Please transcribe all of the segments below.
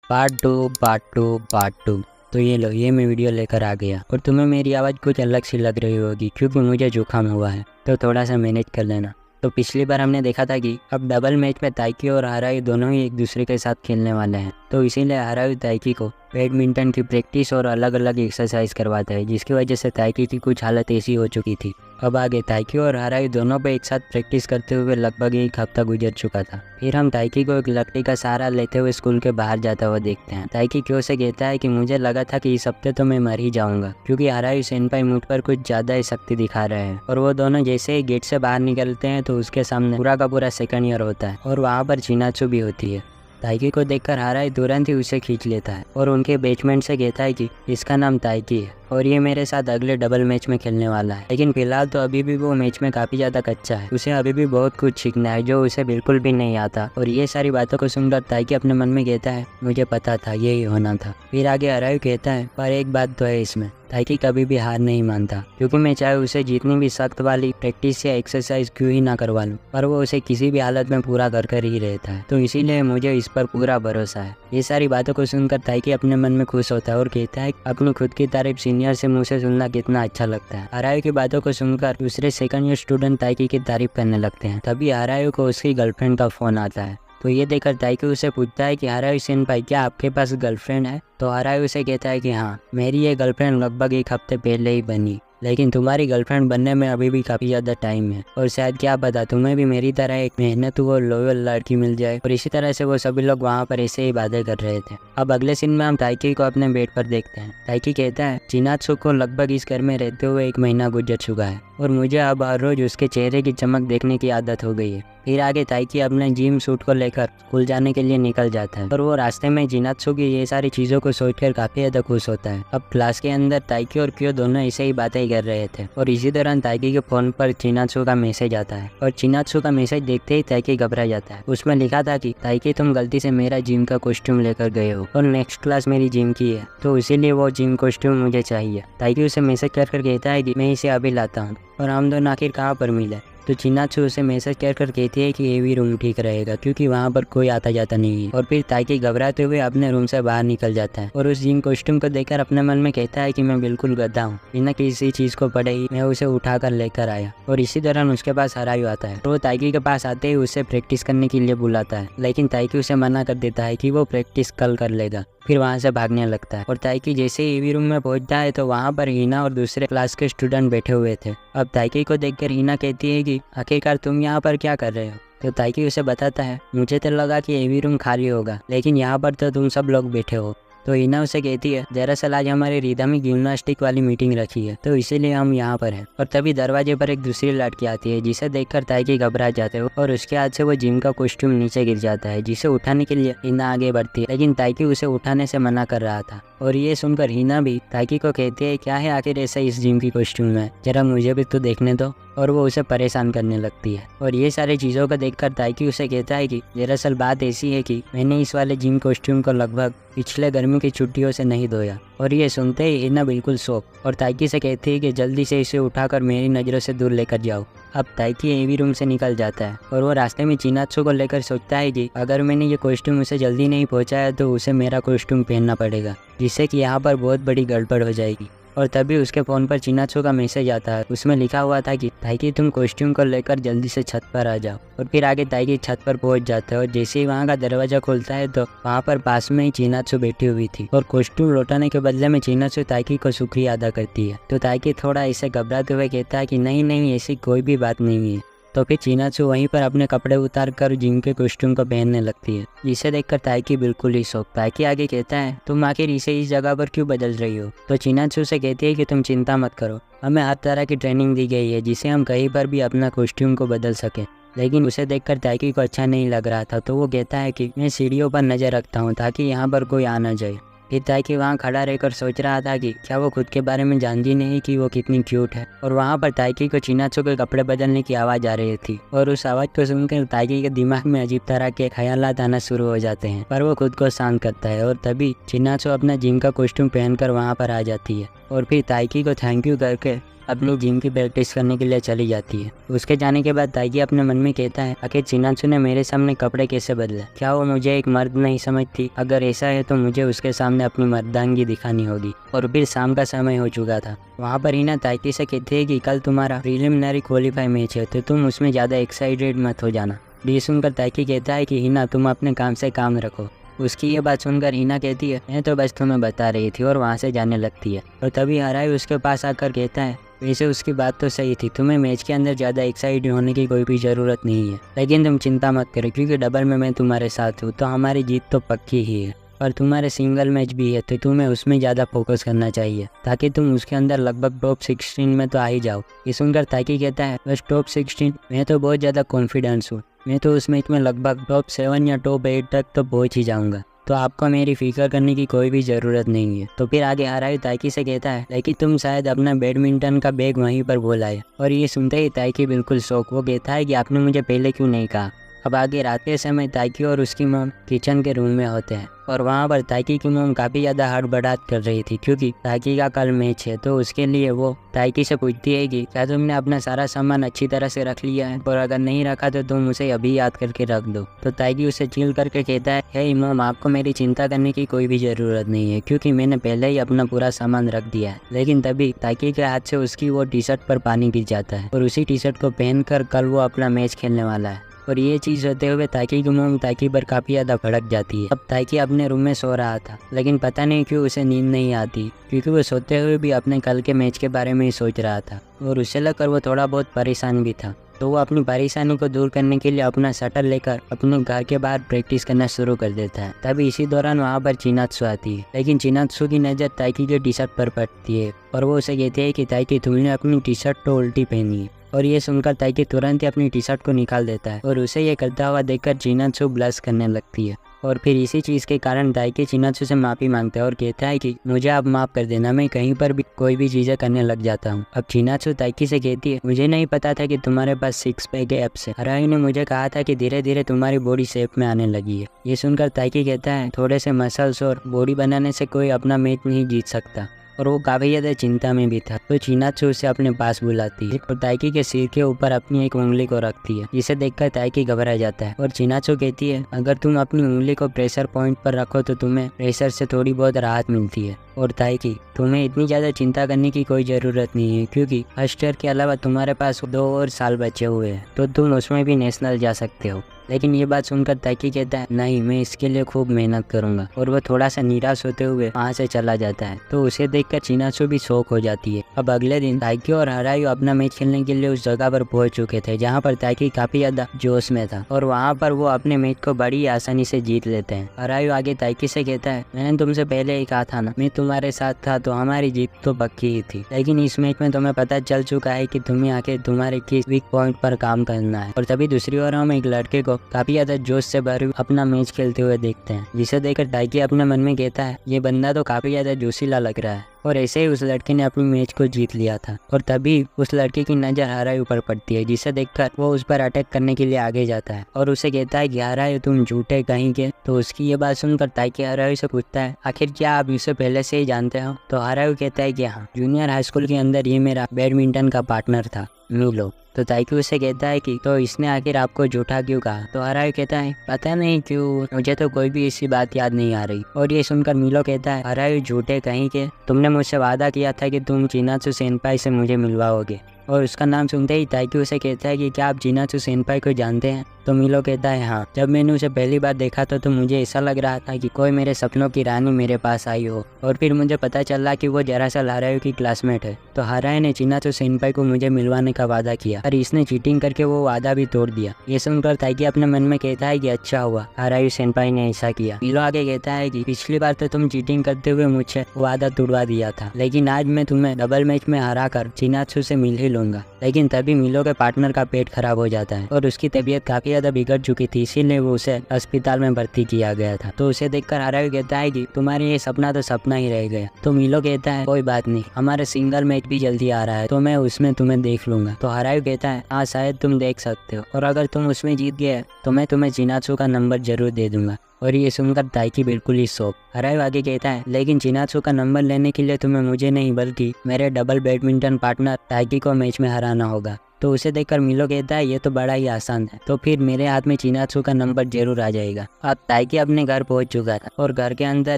Part 2। तो ये लो, ये मैं वीडियो लेकर आ गया और तुम्हें मेरी आवाज़ कुछ अलग सी लग रही होगी क्योंकि मुझे जुकाम हुआ है, तो थोड़ा सा मैनेज कर लेना। तो पिछली बार हमने देखा था कि अब डबल मैच में ताइकी और हारायू दोनों ही एक दूसरे के साथ खेलने वाले हैं। तो इसीलिए हारायू ताइकी को बैडमिंटन की प्रैक्टिस और अलग अलग एक्सरसाइज करवाता है, जिसकी वजह से ताइकी की कुछ हालत ऐसी हो चुकी थी। अब आगे ताइकी और हारायू दोनों पे एक साथ प्रैक्टिस करते हुए लगभग एक हफ्ता गुजर चुका था। फिर हम ताइकी को एक लकड़ी का सहारा लेते हुए स्कूल के बाहर जाता हुआ देखते हैं। ताइकी क्यों से कहता है कि मुझे लगा था कि इस हफ्ते तो मैं मर ही जाऊंगा, क्योंकि हारायू सेनपाई मुझ पर कुछ ज्यादा ही शक्ति दिखा रहे हैं। और वो दोनों जैसे ही गेट से बाहर निकलते हैं तो उसके सामने पूरा का पूरा सेकंड ईयर होता है और वहाँ पर चिनाचू भी होती है। ताइकी को देखकर हारायू तुरंत ही उसे खींच लेता है और उनके बेचमेंट से कहता है कि इसका नाम ताइकी है और ये मेरे साथ अगले डबल मैच में खेलने वाला है। लेकिन फिलहाल तो अभी भी वो मैच में काफ़ी ज़्यादा कच्चा है, उसे अभी भी बहुत कुछ सीखना है जो उसे बिल्कुल भी नहीं आता। और ये सारी बातों को सुनकर ताइकी अपने मन में कहता है मुझे पता था यही होना था। फिर आगे हारायू कहता है पर एक बात तो है इसमें, ताइकी कभी भी हार नहीं मानता, क्योंकि मैं चाहे उसे जितनी भी सख्त वाली प्रैक्टिस या एक्सरसाइज क्यों ही ना करवा लूँ, पर वो उसे किसी भी हालत में पूरा कर ही रहता है। तो इसीलिए मुझे इस पर पूरा भरोसा है। ये सारी बातों को सुनकर ताइकी अपने मन में खुश होता है और कहता है अपनी खुद की तारीफ सीनियर से मुँह से सुनना कितना अच्छा लगता है। हारायू की बातों को सुनकर दूसरे सेकंड ईयर स्टूडेंट ताइकी की तारीफ करने लगते हैं। तभी हारायू को उसकी गर्लफ्रेंड का फोन आता है। तो ये देखकर ताइकी उसे पूछता है कि हारायू सेनपाई क्या आपके पास गर्लफ्रेंड है? तो हारायू उसे कहता है कि हाँ, मेरी ये गर्लफ्रेंड लगभग एक हफ्ते पहले ही बनी, लेकिन तुम्हारी गर्लफ्रेंड बनने में अभी भी काफ़ी ज़्यादा टाइम है और शायद क्या पता तुम्हें भी मेरी तरह एक मेहनत और लॉयल लड़की मिल जाए। और इसी तरह से वो सभी लोग वहाँ पर ऐसे ही बातें कर रहे थे। अब अगले सीन में हम ताइकी को अपने बेड पर देखते हैं। ताइकी कहता है चिनात्सु को लगभग इस घर में रहते हुए 1 महीना गुजर चुका है और मुझे अब हर रोज उसके चेहरे की चमक देखने की आदत हो गई है। फिर आगे ताइकी अपने जिम सूट को लेकर स्कूल जाने के लिए निकल जाता है और वो रास्ते में चिनात्सु की ये सारी चीज़ों को सोचकर काफ़ी ज़्यादा खुश होता है। अब क्लास के अंदर ताइकी और क्यो दोनों ऐसे ही बातें कर रहे थे और इसी दौरान ताइकी के फोन पर चिनात्सु का मैसेज आता है और चिनात्सु का मैसेज देखते ही ताइकी घबरा जाता है। उसमें लिखा था कि ताइकी तुम गलती से मेरा जिम का कॉस्ट्यूम लेकर गए हो और नेक्स्ट क्लास मेरी जिम की है, तो इसीलिए वो जिम कॉस्ट्यूम मुझे चाहिए। ताइकी उसे मैसेज कर कहता है कि मैं इसे अभी लाता हूँ। और हम दोनों आखिर कहाँ पर मिले? तो चिनात्सु उसे मैसेज कर कहती है कि ये भी रूम ठीक रहेगा क्योंकि वहाँ पर कोई आता जाता नहीं है। और फिर ताइकी घबराते हुए अपने रूम से बाहर निकल जाता है और उस जिम कॉस्ट्यूम को देखकर अपने मन में कहता है कि मैं बिल्कुल गधा हूँ, बिना किसी चीज़ को पढ़े ही मैं उसे उठाकर लेकर आया। और इसी दौरान उसके पास हारायू आता है तो वो ताइकी के पास आते ही उसे प्रैक्टिस करने के लिए बुलाता है, लेकिन ताइकी उसे मना कर देता है कि वो प्रैक्टिस कल कर लेगा। फिर वहाँ से भागने लगता है और ताइकी जैसे ही ईवी रूम में पहुंचता है तो वहाँ पर हिना और दूसरे क्लास के स्टूडेंट बैठे हुए थे। अब ताइकी को देखकर हिना कहती है कि आखिरकार तुम यहाँ पर क्या कर रहे हो? तो ताइकी उसे बताता है मुझे तो लगा कि ईवी रूम खाली होगा, लेकिन यहाँ पर तो तुम सब लोग बैठे हो। तो हिना उसे कहती है दरअसल आज हमारी रिदमिक जिम्नास्टिक वाली मीटिंग रखी है, तो इसीलिए हम यहाँ पर हैं। और तभी दरवाजे पर एक दूसरी लड़की आती है जिसे देखकर ताइकी घबरा जाते हो और उसके हाथ से वो जिम का कॉस्ट्यूम नीचे गिर जाता है, जिसे उठाने के लिए हिना आगे बढ़ती है, लेकिन ताइकी उसे उठाने से मना कर रहा था। और ये सुनकर हिना भी ताइकी को कहती है क्या है आखिर ऐसा इस जिम की कॉस्ट्यूम में, जरा मुझे भी तो देखने दो। और वो उसे परेशान करने लगती है और ये सारी चीज़ों को देखकर ताइकी उसे कहता है कि दरअसल बात ऐसी है कि मैंने इस वाले जिम कॉस्ट्यूम को लगभग पिछले गर्मी की छुट्टियों से नहीं धोया। और ये सुनते ही हिना बिल्कुल शॉक और ताइकी से कहती है कि जल्दी से इसे उठाकर मेरी नज़रों से दूर लेकर जाओ। अब ताइकी ईवी रूम से निकल जाता है और वो रास्ते में चिनात्सु को लेकर सोचता है कि अगर मैंने ये कॉस्ट्यूम उसे जल्दी नहीं पहुंचाया तो उसे मेरा कॉस्ट्यूम पहनना पड़ेगा, जिससे कि यहाँ पर बहुत बड़ी गड़बड़ हो जाएगी। और तभी उसके फ़ोन पर चिनात्सु का मैसेज आता है। उसमें लिखा हुआ था कि ताइकी तुम कॉस्ट्यूम को लेकर जल्दी से छत पर आ जाओ। और फिर आगे ताइकी छत पर पहुंच जाता है और जैसे ही वहाँ का दरवाजा खुलता है तो वहाँ पर पास में ही चिनात्सु बैठी हुई थी और कॉस्ट्यूम लौटाने के बदले में चिनात्सु ताइकी को शुक्रिया अदा करती है। तो ताइकी थोड़ा इसे घबराते हुए कहता है कि नहीं ऐसी कोई भी बात नहीं है। तो फिर चिनात्सु वहीं पर अपने कपड़े उतार कर जिम के कॉस्ट्यूम को पहनने लगती है, जिसे देखकर ताइकी बिल्कुल ही शौक। ताइकी आगे कहता है तुम आखिर इसे इस जगह पर क्यों बदल रही हो? तो चिनात्सु से कहती है कि तुम चिंता मत करो, हमें हर तरह की ट्रेनिंग दी गई है जिससे हम कहीं पर भी अपना कॉस्ट्यूम को बदल सकें। लेकिन उसे देखकर ताइकी को अच्छा नहीं लग रहा था, तो वो कहता है कि मैं सीढ़ियों पर नज़र रखता हूँ ताकि यहाँ पर कोई आ ना जाए। फिर ताइकी वहाँ खड़ा रहकर सोच रहा था कि क्या वो खुद के बारे में जानती नहीं कि वो कितनी क्यूट है। और वहाँ पर ताइकी को चिनात्सु के कपड़े बदलने की आवाज़ आ रही थी और उस आवाज़ को सुनकर ताइकी के दिमाग में अजीब तरह के ख्यालात आना शुरू हो जाते हैं, पर वो खुद को शांत करता है। और तभी चिनात्सु अपना जिम का कॉस्ट्यूम पहनकर वहाँ पर आ जाती है और फिर ताइकी को थैंक यू करके अपनी जिम की प्रैक्टिस करने के लिए चली जाती है। उसके जाने के बाद ताइकी अपने मन में कहता है, आखिर चिनात्सु ने मेरे सामने कपड़े कैसे बदले? क्या वो मुझे एक मर्द नहीं समझती? अगर ऐसा है तो मुझे उसके सामने अपनी मर्दानगी दिखानी होगी। और फिर शाम का समय हो चुका था। वहाँ पर हिना ताइकी से कहती है कि कल तुम्हारा प्रीलिमिनरी क्वालीफाई मैच है, तो तुम उसमें ज़्यादा एक्साइटेड मत हो जाना। ये सुनकर ताइकी कहता है कि हिना तुम अपने काम से काम रखो। उसकी ये बात सुनकर हिना कहती है, मैं तो बस तुम्हें बता रही थी, और वहाँ से जाने लगती है। और तभी हराई उसके पास आकर कहता है, वैसे उसकी बात तो सही थी, तुम्हें मैच के अंदर ज़्यादा एक्साइटेड होने की कोई भी ज़रूरत नहीं है, लेकिन तुम चिंता मत करो क्योंकि डबल में मैं तुम्हारे साथ हूँ, तो हमारी जीत तो पक्की ही है। और तुम्हारे सिंगल मैच भी है, तो तुम्हें उसमें ज़्यादा फोकस करना चाहिए ताकि तुम उसके अंदर लगभग टॉप 16 में तो आ ही जाओ। ये सुनकर ताइकी कहता है, बस टॉप 16? मैं तो बहुत ज़्यादा कॉन्फिडेंस हूँ, मैं तो उस मैच में लगभग टॉप 7 या टॉप 8 तक तो पहुँच ही जाऊँगा, तो आपको मेरी फिक्र करने की कोई भी ज़रूरत नहीं है। तो फिर आगे हराई ताइकी से कहता है, लेकिन तुम शायद अपना बैडमिंटन का बैग वहीं पर भूल आए। और ये सुनते ही ताइकी बिल्कुल शौक, वो कहता है कि आपने मुझे पहले क्यों नहीं कहा। अब आगे रात के समय ताइकी और उसकी मॉम किचन के रूम में होते हैं और वहाँ पर ताइकी की मॉम काफ़ी ज़्यादा हड़बड़ाहट कर रही थी क्योंकि ताइकी का कल मैच है। तो उसके लिए वो ताइकी से पूछती है कि क्या तुमने अपना सारा सामान अच्छी तरह से रख लिया है, और अगर नहीं रखा तो तुम उसे अभी याद करके रख दो। तो ताइकी उसे चिल करके कहता है, हे मॉम, आपको मेरी चिंता करने की कोई भी ज़रूरत नहीं है क्योंकि मैंने पहले ही अपना पूरा सामान रख दिया है। लेकिन तभी ताइकी के हाथ से उसकी वो टी शर्ट पर पानी गिर जाता है और उसी टी शर्ट को पहनकर कल वो अपना मैच खेलने वाला है। और ये चीज़ होते हुए ताइकी की मॉम ताइकी पर काफ़ी ज़्यादा भड़क जाती है। अब ताइकी अपने रूम में सो रहा था, लेकिन पता नहीं क्यों उसे नींद नहीं आती क्योंकि वो सोते हुए भी अपने कल के मैच के बारे में ही सोच रहा था और उसे लगकर वो थोड़ा बहुत परेशान भी था। तो वो अपनी परेशानी को दूर करने के लिए अपना शटल लेकर अपने घर के बाहर प्रैक्टिस करना शुरू कर देता है। तभी इसी दौरान वहाँ पर चिनात्सु आती है, लेकिन चिनात्सु की नज़र ताइकी के टी शर्ट पर पड़ती है और वो उसे कहती है कि ताइकी, तुमने अपनी टी शर्ट तो उल्टी पहनी है। और ये सुनकर ताइकी तुरंत ही अपनी टी शर्ट को निकाल देता है और उसे ये करता हुआ देखकर चिनात्सु ब्लश करने लगती है। और फिर इसी चीज़ के कारण ताइकी चिनात्सु से माफ़ी मांगता है और कहता है कि मुझे आप माफ़ कर देना, मैं कहीं पर भी कोई भी चीज़ें करने लग जाता हूँ। अब चिनात्सु ताइकी से कहती है, मुझे नहीं पता था कि तुम्हारे पास 6 पैक एप्स है। हराई ने मुझे कहा था कि धीरे धीरे तुम्हारी बॉडी शेप में आने लगी है। ये सुनकर ताइकी कहता है, थोड़े से मसल्स और बॉडी बनाने से कोई अपना मैच नहीं जीत सकता। और वो काफ़ी ज़्यादा चिंता में भी था। तो चिनात्सु उसे अपने पास बुलाती है और ताइकी के सिर के ऊपर अपनी एक उंगली को रखती है, जिसे देखकर ताइकी घबरा जाता है। और चिनात्सु कहती है, अगर तुम अपनी उंगली को प्रेशर पॉइंट पर रखो तो तुम्हें प्रेशर से थोड़ी बहुत राहत मिलती है। और ताइकी, तुम्हें इतनी ज़्यादा चिंता करने की कोई ज़रूरत नहीं है क्योंकि फर्स्ट ईयर के अलावा तुम्हारे पास 2 और साल बचे हुए हैं, तो तुम उसमें भी नेशनल जा सकते हो। लेकिन ये बात सुनकर ताइकी कहता है, नहीं, मैं इसके लिए खूब मेहनत करूंगा। और वह थोड़ा सा निराश होते हुए वहाँ से चला जाता है। तो उसे देखकर चिनात्सु भी शौक हो जाती है। अब अगले दिन ताइकी और हराई अपना मैच खेलने के लिए उस जगह पर पहुंच चुके थे जहाँ पर ताइकी काफी ज्यादा जोश में था और वहाँ पर वो अपने मैच को बड़ी आसानी से जीत लेते हैं। हराई आगे ताइकी से कहता है, मैंने तुमसे पहले ही कहा था ना, मैं तुम्हारे साथ था तो हमारी जीत तो पक्की ही थी, लेकिन इस मैच में तुम्हें पता चल चुका है कि तुम्हें आके तुम्हारे किस वीक पॉइंट पर काम करना है। और तभी दूसरी ओर हम एक लड़के को काफी ज्यादा जोश से भरे अपना मैच खेलते हुए देखते हैं, जिसे देखकर ताइकी अपने मन में कहता है, ये बंदा तो काफी ज्यादा जोशीला लग रहा है। और ऐसे ही उस लड़के ने अपनी मैच को जीत लिया था। और तभी उस लड़के की नज़र हराई ऊपर पड़ती है, जिसे देखकर वो उस पर अटैक करने के लिए आगे जाता है और उसे कहता है कि हराई, तुम झूठे कहीं के। तो उसकी ये बात सुनकर ताइकी हराई से पूछता है, आखिर क्या आप इसे पहले से ही जानते हो? तो हराई कहता है कि हाँ, जूनियर हाई स्कूल के अंदर ये मेरा बैडमिंटन का पार्टनर था, मिलो। तो ताइकी उसे कहता है कि तो इसने आखिर आपको झूठा क्यों कहा? तो हराई कहता है, पता नहीं क्यों, मुझे तो कोई भी ऐसी बात याद नहीं आ रही। और ये सुनकर मिलो कहता है, हराई, झूठे कहीं के, तुमने मुझसे वादा किया था कि तुम चिनात्सु सेनपाई से मुझे मिलवाओगे। और उसका नाम सुनते ही ताइकी उसे कहता है कि क्या आप चिनात्सु सेनपाई को जानते हैं? तो मिलो कहता है, हाँ, जब मैंने उसे पहली बार देखा था तो मुझे ऐसा लग रहा था कि कोई मेरे सपनों की रानी मेरे पास आई हो। और फिर मुझे पता चला कि वो दरअसल हराई की क्लासमेट है। तो हराई ने चिनात्सु सेनपाई को मुझे मिलवाने का वादा किया और इसने चीटिंग करके वो वादा भी तोड़ दिया। ये सुनकर ताइकी अपने मन में कहता है कि अच्छा हुआ हराई सेनपाई ने ऐसा किया। मिलो आगे कहता है कि पिछली बार तो तुम चीटिंग करते हुए मुझे वादा तोड़वा दिया था, लेकिन आज मैं तुम्हें डबल मैच में हरा कर चिनात्सु से मिल ही लूंगा। लेकिन तभी मिलो के पार्टनर का पेट खराब हो जाता है और उसकी तबीयत काफी ज्यादा बिगड़ चुकी थी, इसीलिए वो उसे अस्पताल में भर्ती किया गया था। तो उसे देखकर हराई कहता है कि तुम्हारा ये सपना तो सपना ही रह गया। तो मिलो कहता है, कोई बात नहीं, हमारे सिंगल मैच भी जल्दी आ रहा है तो मैं उसमें तुम्हें देख लूंगा। तो हराई कहता है, हाँ, शायद तुम देख सकते हो, और अगर तुम उसमें जीत गए तो मैं तुम्हें चिनात्सु का नंबर जरूर दे दूंगा। और ये सुनकर ताइकी बिल्कुल ही शॉक। हरायु आगे कहता है, लेकिन चिनात्सु का नंबर लेने के लिए तुम्हें मुझे नहीं बल्कि मेरे डबल बैडमिंटन पार्टनर ताइकी को मैच में हराना होगा। तो उसे देखकर मिलो कहता है, ये तो बड़ा ही आसान है, तो फिर मेरे हाथ में चिनात्सु का नंबर जरूर आ जाएगा। अब ताइकी अपने घर पहुंच चुका था और घर के अंदर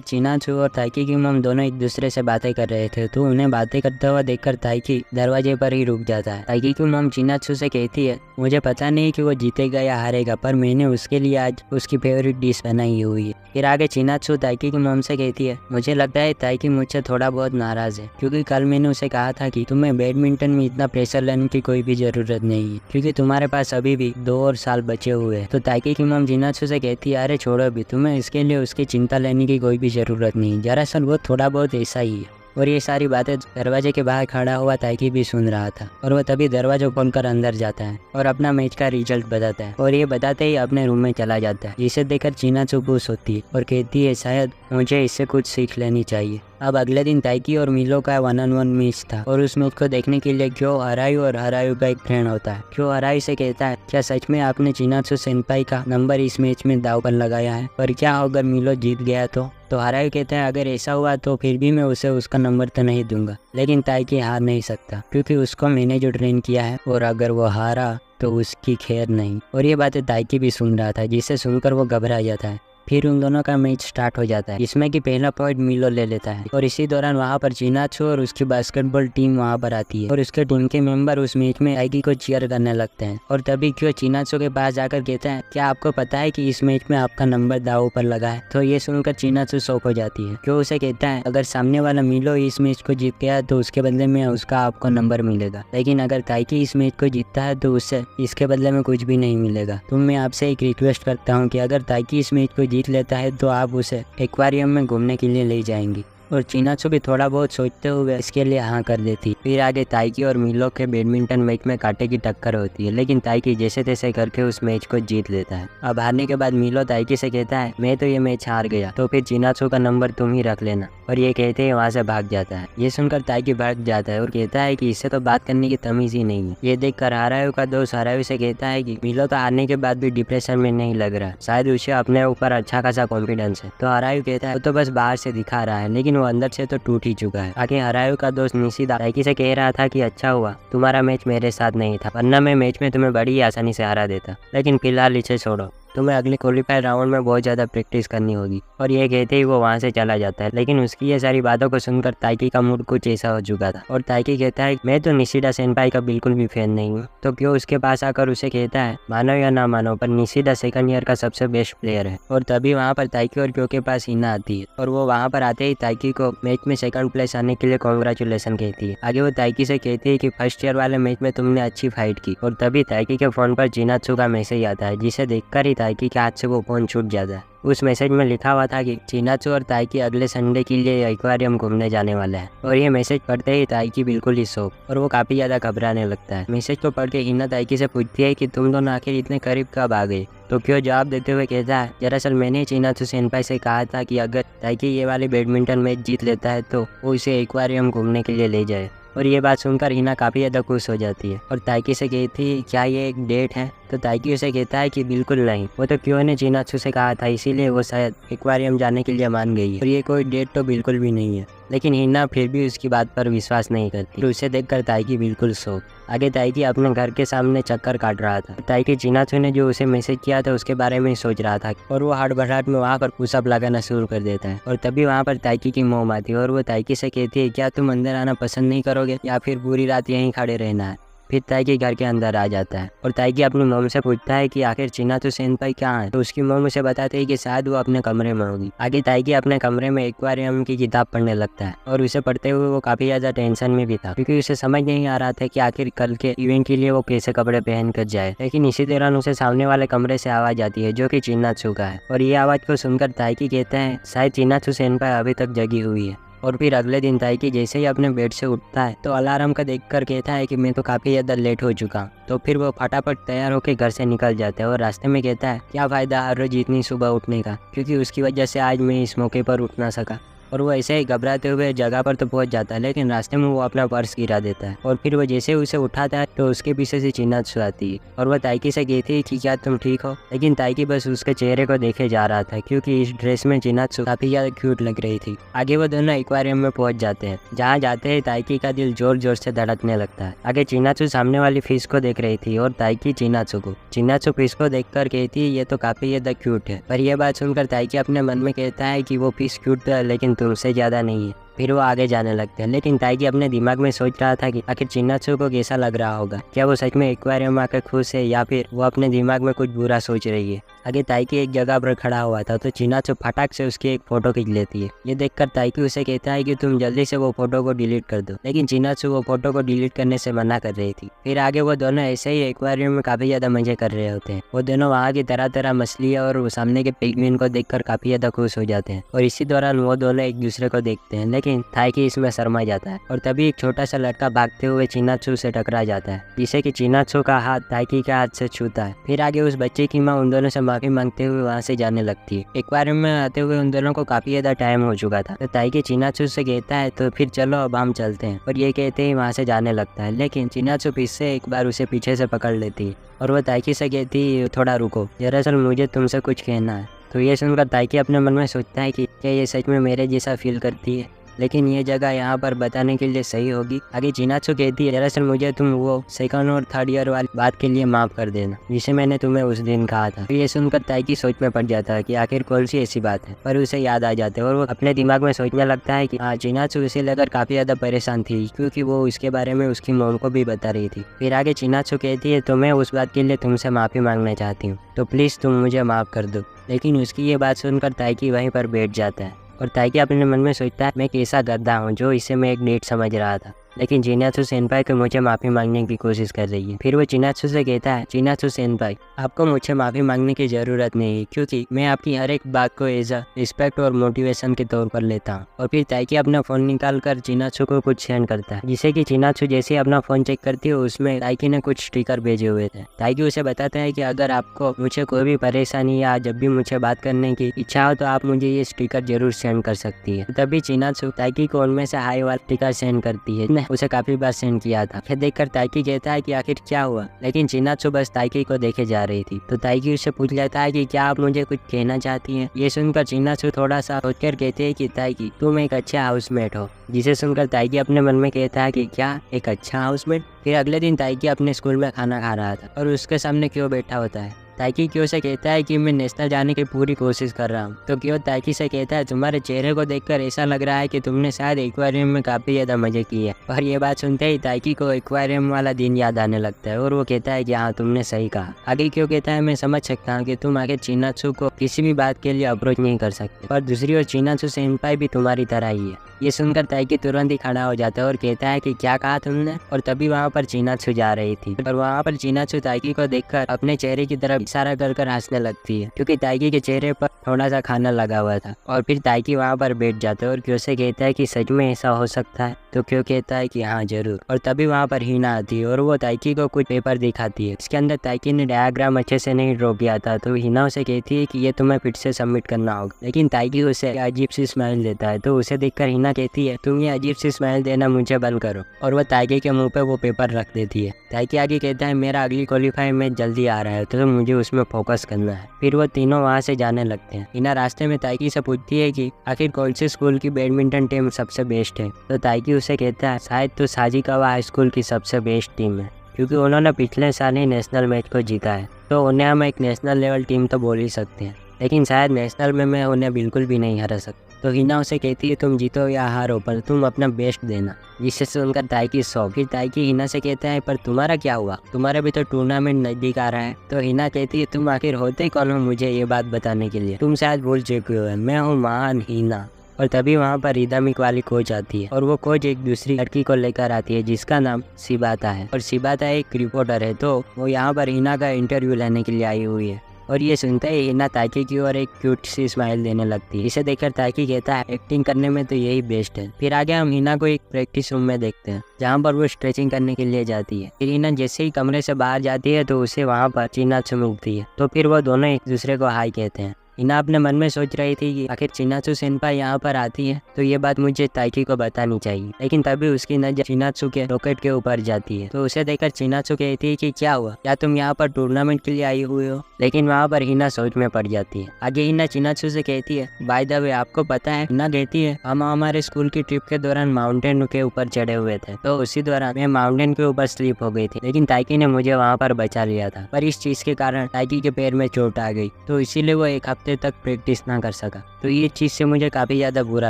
चिनात्सु और ताइकी की मम दोनों एक दूसरे से बातें कर रहे थे। तो उन्हें बातें करते हुए देखकर ताइकी दरवाजे पर ही रुक जाता है। ताइकी की मम चिनात्सु से कहती है, मुझे पता नहीं कि वो जीतेगा या हारेगा, पर मैंने उसके लिए आज उसकी फेवरेट डिश बनाई हुई है। फिर आगे चिनात्सु ताइकी की मम से कहती है, मुझे लगता है ताइकी मुझसे थोड़ा बहुत नाराज है, क्योंकि कल मैंने उसे कहा था कि तुम्हें बैडमिंटन में इतना प्रेशर लेने की कोई भी जरूरत नहीं है, क्योंकि तुम्हारे पास अभी भी 2 और साल बचे हुए हैं। तो ताइकी की मम चिनात्सु से कहती है, अरे छोड़ो अभी, तुम्हें इसके लिए उसकी चिंता लेने की कोई भी जरूरत नहीं, दरअसल वो थोड़ा बहुत ऐसा ही है। और ये सारी बातें दरवाजे के बाहर खड़ा हुआ ताइकी भी सुन रहा था और वह तभी दरवाजा खोलकर अंदर जाता है और अपना मैच का रिजल्ट बताता है और ये बताते ही अपने रूम में चला जाता है, जिसे देखकर चिनात्सु खुश होती है और कहती है, शायद मुझे इससे कुछ सीख लेनी चाहिए। अब अगले दिन ताइकी और मिलो का 1-on-1 मैच था और उस मैच को देखने के लिए क्यों हरायु और हरायु का एक फ्रेंड होता है। क्यों हरायु से कहता है, क्या सच में आपने चिनात्सु सेनपाई का नंबर इस मैच में दाव पर लगाया है, पर क्या अगर मिलो जीत गया तो हरायु कहता है, अगर ऐसा हुआ तो फिर भी मैं उसे उसका नंबर तो नहीं दूंगा, लेकिन ताइकी हार नहीं सकता क्योंकि उसको मैंने जो ट्रेन किया है, और अगर वो हारा तो उसकी खैर नहीं। और ये बातें ताइकी भी सुन रहा था, जिसे सुनकर वो घबरा जाता है। फिर उन दोनों का मैच स्टार्ट हो जाता है, जिसमें कि पहला पॉइंट मिलो ले लेता है और इसी दौरान वहाँ पर चिनात्सु और उसकी बास्केटबॉल टीम वहाँ पर आती है और उसके टीम के मेंबर उस मैच में ताइकी को चीयर करने लगते हैं। और तभी क्यों चिनात्सु के पास जाकर कहता है, क्या आपको पता है कि इस मैच में आपका नंबर दाव पर लगा है। तो ये सुनकर चिनात्सु शॉक हो जाती है। क्यों उसे कहता है, अगर सामने वाला मिलो इस मैच को जीत गया तो उसके बदले में उसका आपको नंबर मिलेगा, लेकिन अगर ताइकी इस मैच को जीतता है तो उससे इसके बदले में कुछ भी नहीं मिलेगा। तो मैं आपसे एक रिक्वेस्ट करता हूँ कि अगर ताइकी इस मैच को जीत लेता है तो आप उसे एक्वेरियम में घूमने के लिए ले जाएंगी। और चिनात्सु भी थोड़ा बहुत सोचते हुए इसके लिए हाँ कर देती। फिर आगे ताइकी और मिलो के बैडमिंटन मैच में कांटे की टक्कर होती है, लेकिन ताइकी जैसे तैसे करके उस मैच को जीत लेता है। अब हारने के बाद मिलो ताइकी से कहता है, मैं तो ये मैच हार गया, तो फिर चिनात्सु का नंबर तुम ही रख लेना। और ये कहते ही वहाँ से भाग जाता है। ये सुनकर ताइकी भाग जाता है और कहता है कि इससे तो बात करने की तमीज ही नहीं है। ये देखकर हरायु का दोस्त हरायु से कहता है कि मिलो तो हारने के बाद भी डिप्रेशन में नहीं लग रहा, शायद उसे अपने ऊपर अच्छा खासा कॉन्फिडेंस है। तो हरायु कहता है, वो तो बस बाहर से दिखा रहा है, लेकिन वो अंदर से तो टूट ही चुका है। आगे हरायु का दोस्त निशिदा ताइकी से कह रहा था कि अच्छा हुआ तुम्हारा मैच मेरे साथ नहीं था, वरना मैं मैच में तुम्हें बड़ी आसानी से हरा देता, लेकिन फिलहाल इसे छोड़ो, तुम्हें अगले क्वालीफायर राउंड में बहुत ज़्यादा प्रैक्टिस करनी होगी। और ये कहते ही वो वहाँ से चला जाता है। लेकिन उसकी ये सारी बातों को सुनकर ताइकी का मूड कुछ ऐसा हो चुका था और ताइकी कहता है, मैं तो निशिदा सेनपाई का बिल्कुल भी फैन नहीं हूँ। तो क्यों उसके पास आकर उसे कहता है, मानो या ना मानो पर निशिदा सेकंड ईयर का सबसे बेस्ट प्लेयर है। और तभी वहाँ पर ताइकी और क्यों के पास हिना आती है और वो वहाँ पर आते ही ताइकी को मैच में सेकंड प्लेस आने के लिए कॉन्ग्रेचुलेसन कहती है। आगे वो ताइकी से कहती है कि फर्स्ट ईयर वाले मैच में तुमने अच्छी फाइट की। और तभी ताइकी के फोन पर चिनात्सु का मैसेज आता है, जिसे देखकर ही ताइकी के हाथ से वो फोन छूट जाता है। उस मैसेज में लिखा हुआ था कि चिनात्सु और ताइकी अगले संडे के लिए एक्वेरियम घूमने जाने वाला है। और ये मैसेज पढ़ते ही ताइकी बिल्कुल ही शॉक और वो काफी ज्यादा घबराने लगता है। मैसेज को पढ़ के हिना ताइकी से पूछती है कि तुम दोनों आखिर इतने करीब कब आ गए। तो क्यों जवाब देते हुए कहता है, दरअसल मैंने चिनात्सु सेनपाई से कहा था कि अगर ताइकी ये वाली बैडमिंटन मैच जीत लेता है तो वो उसे एक्वेरियम घूमने के लिए ले जाए। और ये बात सुनकर हिना काफ़ी ज़्यादा खुश हो जाती है और ताइकी से कहती है, क्या ये एक डेट है। तो ताइकी उसे कहता है कि बिल्कुल नहीं, वो तो क्यों ने चिनात्सु से कहा था, इसीलिए वो शायद एक्वेरियम जाने के लिए मान गई है और ये कोई डेट तो बिल्कुल भी नहीं है। लेकिन हिना फिर भी उसकी बात पर विश्वास नहीं करती। उसे देखकर ताइकी बिल्कुल शॉक। आगे ताइकी अपने घर के सामने चक्कर काट रहा था। ताइकी चिनात्सु ने जो उसे मैसेज किया था उसके बारे में सोच रहा था और वो हड़बड़ाहट में वहाँ पर पुशअप लगाना शुरू कर देता है। और तभी वहाँ पर ताइकी की मॉम आती है और वो ताइकी से कहती है, क्या तुम अंदर आना पसंद नहीं करोगे या फिर पूरी रात यहीं खड़े रहना है। फिर ताइकी घर के अंदर आ जाता है और ताइकी अपनी मॉम से पूछता है कि आखिर चिनात्सु सेनपाई कहाँ है। तो उसकी मॉम उसे बताती है कि शायद वो अपने कमरे में होगी। आगे ताइकी अपने कमरे में एक्वेरियम की किताब पढ़ने लगता है और उसे पढ़ते हुए वो काफी ज्यादा टेंशन में भी था, क्योंकि उसे समझ नहीं आ रहा था कि आखिर कल के इवेंट के लिए वो कैसे कपड़े पहन कर जाए। लेकिन इसी दौरान उसे सामने वाले कमरे से आवाज आती है जो कि चिनात्सु का है। और ये आवाज को सुनकर ताइकी कहते हैं, शायद चिनात्सु सेनपाई अभी तक जगी हुई है। और फिर अगले दिन ताइकी जैसे ही अपने बेड से उठता है तो अलार्म का देखकर कहता है कि मैं तो काफ़ी ज़्यादा लेट हो चुका हूँ। तो फिर वो फटाफट तैयार होकर घर से निकल जाता है और रास्ते में कहता है, क्या फ़ायदा हर रोज इतनी सुबह उठने का, क्योंकि उसकी वजह से आज मैं इस मौके पर उठ ना सका। और वो ऐसे ही घबराते हुए जगह पर तो पहुंच जाता है, लेकिन रास्ते में वो अपना पर्स गिरा देता है। और फिर वो जैसे उसे उठाता है तो उसके पीछे से चिनात्सु आती है और वो ताइकी से कहती है कि क्या तुम ठीक हो, लेकिन ताइकी बस उसके चेहरे को देखे जा रहा था क्योंकि इस ड्रेस में चिनात्सु काफी ज्यादा क्यूट लग रही थी। आगे वो दोनों एक्वेरियम में पहुंच जाते हैं, जहाँ जाते ही ताइकी का दिल जोर जोर से धड़कने लगता है। आगे चिनात्सु सामने वाली फिश को देख रही थी और ताइकी चिनात्सु फिश को देखकर कहती है ये तो काफी ज्यादा क्यूट है। पर यह बात सुनकर ताइकी अपने मन में कहता है कि वो फिश क्यूट तो है, लेकिन तुमसे ज्यादा नहीं है। फिर वो आगे जाने लगते हैं, लेकिन ताइकी अपने दिमाग में सोच रहा था कि आखिर चिनात्सु को कैसा लग रहा होगा, क्या वो सच में एक्वेरियम में आकर खुश है या फिर वो अपने दिमाग में कुछ बुरा सोच रही है। आगे ताइकी एक जगह पर खड़ा हुआ था तो चिनात्सु फटाक से उसकी एक फोटो खींच लेती है। ये देखकर ताइकी उसे कहता है कि तुम जल्दी से वो फोटो को डिलीट कर दो, लेकिन चिनात्सु वो फोटो को डिलीट करने से मना कर रही थी। फिर आगे वो दोनों ऐसे ही एक्वेरियम में काफी ज्यादा मजे कर रहे होते हैं। वो दोनों वहाँ की तरह तरह मछलियाँ और सामने के पिग्मिन को देखकर काफी ज्यादा खुश हो जाते हैं और इसी दौरान वो दोनों एक दूसरे को देखते हैं, लेकिन ताइकी इसमें शर्मा जाता है और तभी एक छोटा सा लड़का भागते हुए चिनात्सु से टकरा जाता है, जिससे कि चिनात्सु का हाथ ताइकी के हाथ से छूता है। फिर आगे उस बच्चे की माँ उन दोनों से माफी मांगते हुए वहाँ से जाने लगती है। एक्वेरियम में आते हुए उन दोनों को काफी ज्यादा टाइम हो चुका था, तो ताइकी चिनात्सु से कहता है तो फिर चलो अब हम चलते हैं, और ये कहते ही वहाँ से जाने लगता है। लेकिन चिनात्सु फिर से एक बार उसे पीछे से पकड़ लेती है और वो ताइकी से कहती है थोड़ा रुको, दरअसल मुझे तुमसे कुछ कहना है। तो ये सुनकर ताइकी अपने मन में सोचता है कि क्या ये सच में मेरे जैसा फील करती है, लेकिन ये जगह यहाँ पर बताने के लिए सही होगी। आगे चिनात्सु कहती है दरअसल मुझे तुम वो सेकंड और थर्ड ईयर वाली बात के लिए माफ कर देना जिसे मैंने तुम्हें उस दिन कहा था। तो ये सुनकर ताइकी सोच में पड़ जाता है कि आखिर कौन सी ऐसी बात है, पर उसे याद आ जाता है और वो अपने दिमाग में सोचने लगता है कि हाँ, चिनात्सु इसे लेकर काफी ज्यादा परेशान थी क्योंकि वो इसके बारे में उसकी मॉम को भी बता रही थी। फिर आगे चिनात्सु कहती है तो मैं उस बात के लिए तुमसे माफी मांगना चाहती हूँ, तो प्लीज तुम मुझे माफ कर दो। लेकिन उसकी ये बात सुनकर ताइकी वहीं पर बैठ जाता है और ताइकी अपने मन में सोचता है मैं कैसा गद्दा हूँ जो इसे मैं एक नेट समझ रहा था, लेकिन चिनात्सु सेनपाई को मुझे माफ़ी मांगने की कोशिश कर रही है। फिर वो चिनात्सु से कहता है चिनात्सु सेनपाई आपको मुझे माफ़ी मांगने की ज़रूरत नहीं है क्योंकि मैं आपकी हर एक बात को एज अ रिस्पेक्ट और मोटिवेशन के तौर पर लेता हूँ। और फिर ताइकी अपना फ़ोन निकाल कर चिनात्सु को कुछ सेंड करता है, जिससे कि चिनात्सु जैसे अपना फ़ोन चेक करती है उसमें ताइकी ने कुछ स्टिकर भेजे हुए थे। ताइकी उसे बताता है कि अगर आपको मुझे कोई भी परेशानी या जब भी मुझे बात करने की इच्छा हो तो आप मुझे ये स्टिकर जरूर सेंड कर सकती है। तभी चिनात्सु ताइकी को उनमें से हाई वाला स्टिकर सेंड करती है, उसे काफी बार सेंड किया था। यह देखकर ताइकी कहता है कि आखिर क्या हुआ, लेकिन चिनात्सु बस ताइकी को देखे जा रही थी। तो ताइकी उससे पूछ लेता है कि क्या आप मुझे कुछ कहना चाहती हैं। ये सुनकर चिनात्सु थोड़ा सा सोचकर कहते हैं कि ताइकी तुम एक अच्छा हाउसमेट हो, जिसे सुनकर ताइकी अपने मन में कहता है कि क्या एक अच्छा हाउसमेट। फिर अगले दिन ताइकी अपने स्कूल में खाना खा रहा था और उसके सामने क्यों बैठा होता है। ताइकी क्यों से कहता है कि मैं नेशनल जाने की पूरी कोशिश कर रहा हूँ। तो क्यों ताइकी से कहता है तुम्हारे चेहरे को देखकर ऐसा लग रहा है कि तुमने शायद एक्वेरियम में काफी ज्यादा मजे किए। और ये बात सुनते ही ताइकी को एक्वेरियम वाला दिन याद आने लगता है और वो कहता है कि हाँ तुमने सही कहा। आगे क्यों कहता है मैं समझ सकता हूँ कि तुम आगे चिनात्सु को किसी भी बात के लिए अप्रोच नहीं कर सकते, पर दूसरी ओर चिनात्सु सेनपाई भी तुम्हारी तरह ही है। ये सुनकर ताइकी तुरंत ही खड़ा हो जाता है और कहता है कि क्या कहा तुमने। और तभी वहाँ पर चिनात्सु जा रही थी और वहाँ पर चिनात्सु ताइकी को देखकर अपने चेहरे की तरफ इशारा कर हंसने लगती है क्योंकि ताइकी के चेहरे पर थोड़ा सा खाना लगा हुआ था। और फिर ताइकी वहाँ पर बैठ जाता है और क्यों से कहता है कि सच में ऐसा हो सकता है। तो क्यों कहता है कि हाँ जरूर। और तभी वहाँ पर हीना आती है और वो ताइकी को कुछ पेपर दिखाती है। इसके अंदर ताइकी ने डायग्राम अच्छे से नहीं ड्रॉ किया था, तो हीना उसे कहती है कि ये तुम्हें फिर से सबमिट करना होगा। लेकिन ताइकी उसे अजीब सी स्माइल देता है, तो उसे देखकर हीना कहती है तुम ये अजीब सी स्माइल देना मुझे बंद करो, और वो ताइकी के मुंह पे वो पेपर रख देती है। ताइकी आगे कहता है मेरा अगली क्वालिफाई मैच जल्दी आ रहा है तो मुझे उसमें फोकस करना है। फिर वो तीनों वहाँ से जाने लगते हैं। हीना रास्ते में ताइकी से पूछती है कि आखिर कौन से स्कूल की बैडमिंटन टीम सबसे बेस्ट है। तो ताइकी उसे कहता है शायद तो साजिकावा हाई स्कूल की सबसे बेस्ट टीम है क्योंकि उन्होंने पिछले साल ही नेशनल मैच को जीता है, तो उन्हें हम एक नेशनल लेवल टीम तो बोल ही सकते हैं, लेकिन शायद नेशनल में मैं उन्हें बिल्कुल भी नहीं हरा सकता। तो हीना उसे कहती है तुम जीतो या हारो पर तुम अपना बेस्ट देना, जिससे सुनकर ताइकी शौक। फिर ताइकी हीना से कहता है पर तुम्हारा क्या हुआ, तुम्हारा भी तो टूर्नामेंट नजदीक आ रहा है। तो हीना कहती है तुम आखिर होते कौन हो मुझे ये बात बताने के लिए, तुम शायद भूल चुके हो, मैं हूँ महान हीना। और तभी वहाँ पर रिदामिक वाली कोच आती है और वो कोच एक दूसरी लड़की को लेकर आती है जिसका नाम शिबाता है। और शिबाता एक रिपोर्टर है, तो वो यहाँ पर हीना का इंटरव्यू लेने के लिए आई हुई है। और ये सुनते ही हीना ताइकी की ओर एक क्यूट सी स्माइल देने लगती है। इसे देखकर ताइकी कहता है एक्टिंग करने में तो यही बेस्ट है। फिर आगे हम हीना को एक प्रैक्टिस रूम में देखते हैं जहाँ पर वो स्ट्रेचिंग करने के लिए जाती है। फिर हीना जैसे ही कमरे से बाहर जाती है तो उसे वहाँ पर चिनात्सु मिलती है, तो फिर वो दोनों एक दूसरे को हाई कहते हैं। हिना अपने मन में सोच रही थी कि आखिर चिनात्सु सेनपाई यहाँ पर आती है तो ये बात मुझे ताइकी को बतानी चाहिए। लेकिन तभी उसकी नजर चिनात्सु के रॉकेट के ऊपर जाती है तो उसे देखकर चिनात्सु कहती है कि क्या हुआ, क्या तुम यहाँ पर टूर्नामेंट के लिए आई हुई हो। लेकिन वहाँ पर हिना सोच में पड़ जाती है। आगे हिना चिनात्सु से कहती है, बाय द वे आपको पता है, हिना कहती है हम हमारे स्कूल की ट्रिप के दौरान माउंटेन के ऊपर चढ़े हुए थे तो उसी दौरान मैं माउंटेन के ऊपर स्लिप हो गई थी, लेकिन ताइकी ने मुझे वहाँ पर बचा लिया था। पर इस चीज के कारण ताइकी के पैर में चोट आ गई तो इसीलिए वो 1 हफ्ते तक प्रैक्टिस ना कर सका। तो ये चीज से मुझे काफी ज्यादा बुरा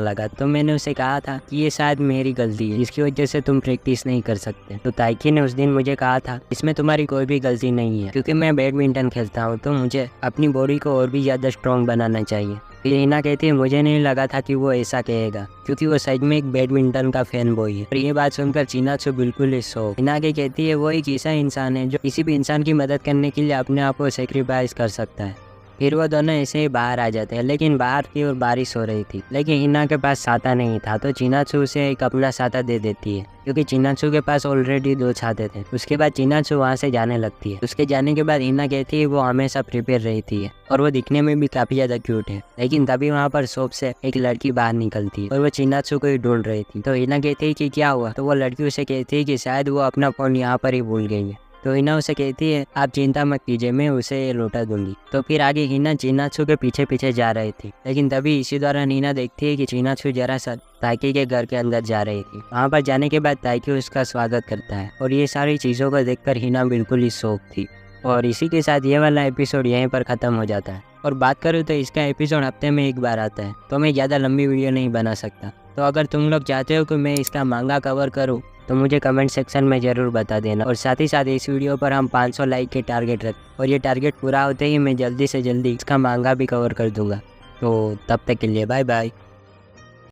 लगा तो मैंने उसे कहा था कि ये शायद मेरी गलती है जिसकी वजह से तुम प्रैक्टिस नहीं कर सकते। तो ताइकी ने उस दिन मुझे कहा था इसमें तुम्हारी कोई भी गलती नहीं है, क्योंकि मैं बैडमिंटन खेलता हूँ तो मुझे अपनी बॉडी को और भी ज्यादा स्ट्रॉन्ग बनाना चाहिए। फिर हिना कहती है मुझे नहीं लगा था कि वो ऐसा कहेगा, क्योंकि वो सच में एक बैडमिंटन का फैन बॉय है। और ये बात सुनकर चिनात्सु बिल्कुल ही शॉक। हिना के कहती है वो एक ऐसा इंसान है जो किसी भी इंसान की मदद करने के लिए अपने आप को सेक्रीफाइस कर सकता है। फिर वो दोनों ऐसे ही बाहर आ जाते हैं, लेकिन बाहर की ओर बारिश हो रही थी, लेकिन हिना के पास छाता नहीं था तो चिनात्सु उसे एक अपना छाता दे देती है, क्योंकि चिनात्सु के पास ऑलरेडी 2 छाते थे। उसके बाद चिनात्सु वहाँ से जाने लगती है। उसके जाने के बाद हिना कहती है वो हमेशा प्रिपेयर रहती है और वो दिखने में भी काफी ज्यादा क्यूट है। लेकिन तभी वहाँ पर शॉप से एक लड़की बाहर निकलती है और वो चिनात्सु को ही ढूंढ रही थी। तो हिना कहती है कि क्या हुआ, तो वो लड़की उसे कहती है कि शायद वो अपना फोन यहाँ पर ही भूल गई है। तो हिना उसे कहती है आप चिंता मत कीजिए, मैं उसे ये लौटा दूंगी। तो फिर आगे हिना चिनात्सु के पीछे पीछे जा रही थी, लेकिन तभी इसी दौरान हिना देखती है कि चिनात्सु जरा सा ताइकी के घर के अंदर जा रही थी। वहाँ पर जाने के बाद ताइकी उसका स्वागत करता है और ये सारी चीज़ों को देखकर हिना बिल्कुल ही शॉक थी। और इसी के साथ ये वाला एपिसोड यहीं पर ख़त्म हो जाता है। और बात करूँ तो इसका एपिसोड हफ्ते में 1 बार आता है तो मैं ज़्यादा लंबी वीडियो नहीं बना सकता। तो अगर तुम लोग चाहते हो कि मैं इसका मांगा कवर करूँ तो मुझे कमेंट सेक्शन में ज़रूर बता देना। और साथ ही साथ इस वीडियो पर हम 500 लाइक के टारगेट रखें और ये टारगेट पूरा होते ही मैं जल्दी से जल्दी इसका मांगा भी कवर कर दूंगा। तो तब तक के लिए बाय बाय।